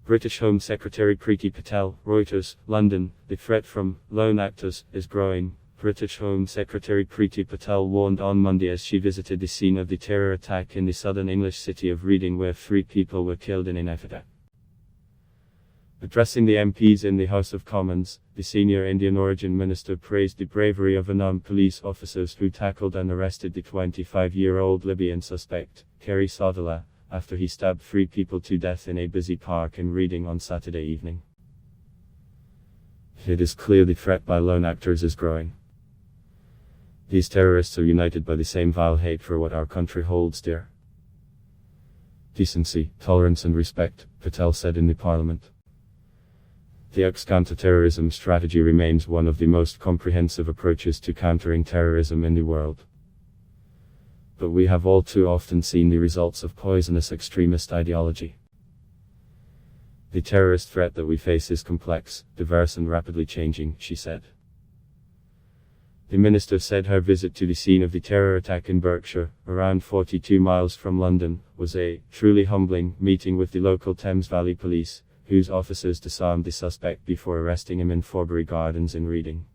British Home Secretary Priti Patel, Reuters, London. The threat from lone actors is growing. British Home Secretary Priti Patel warned on Monday as she visited the scene of the terror attack in the southern English city of Reading, where 3 people were killed in an attack. Addressing the MPs in the House of Commons, the senior Indian origin minister praised the bravery of unarmed police officers who tackled and arrested the 25-year-old Libyan suspect, Kerry Sadala, after he stabbed 3 people to death in a busy park in Reading on Saturday evening. It is clear the threat by lone actors is growing. These terrorists are united by the same vile hate for what our country holds dear. Decency, tolerance and respect, Patel said in the Parliament. The counter-terrorism strategy remains one of the most comprehensive approaches to countering terrorism in the world. But we have all too often seen the results of poisonous extremist ideology. The terrorist threat that we face is complex, diverse and rapidly changing, she said. The minister said her visit to the scene of the terror attack in Berkshire, around 42 miles from London, was a truly humbling meeting with the local Thames Valley Police, whose officers disarmed the suspect before arresting him in Forbury Gardens in Reading.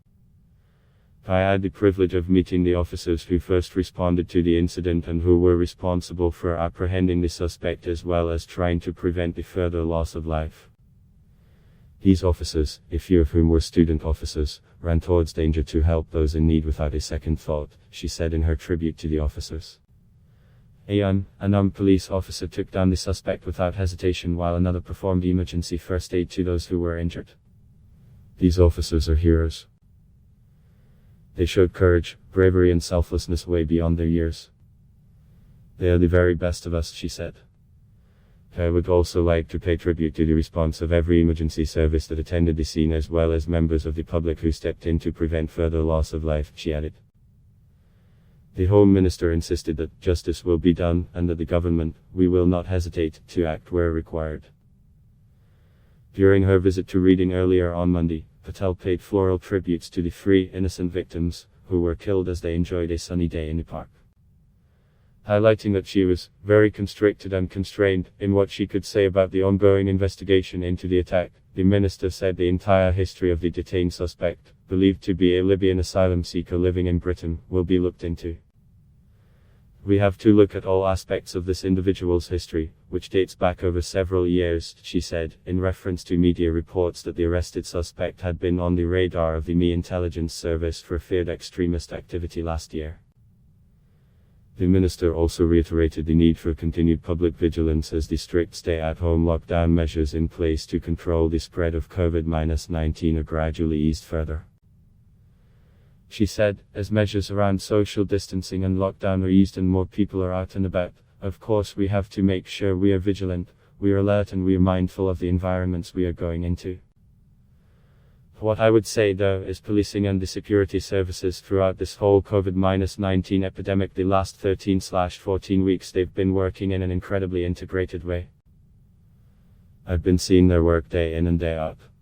I had the privilege of meeting the officers who first responded to the incident and who were responsible for apprehending the suspect as well as trying to prevent the further loss of life. These officers, a few of whom were student officers, ran towards danger to help those in need without a second thought, she said in her tribute to the officers. An unarmed police officer took down the suspect without hesitation while another performed emergency first aid to those who were injured. These officers are heroes. They showed courage, bravery and selflessness way beyond their years. They are the very best of us, she said. I would also like to pay tribute to the response of every emergency service that attended the scene as well as members of the public who stepped in to prevent further loss of life, she added. The Home Minister insisted that justice will be done and that the government, we will not hesitate to act where required. During her visit to Reading earlier on Monday, Patel paid floral tributes to the 3 innocent victims, who were killed as they enjoyed a sunny day in the park. Highlighting that she was very constricted and constrained in what she could say about the ongoing investigation into the attack, the minister said the entire history of the detained suspect, believed to be a Libyan asylum seeker living in Britain, will be looked into. We have to look at all aspects of this individual's history, which dates back over several years, she said, in reference to media reports that the arrested suspect had been on the radar of the ME intelligence service for feared extremist activity last year. The minister also reiterated the need for continued public vigilance as the strict stay-at-home lockdown measures in place to control the spread of COVID-19 are gradually eased further. She said, as measures around social distancing and lockdown are eased and more people are out and about, of course we have to make sure we are vigilant, we are alert and we are mindful of the environments we are going into. What I would say though is policing and the security services throughout this whole COVID-19 epidemic the last 13/14 weeks they've been working in an incredibly integrated way. I've been seeing their work day in and day out.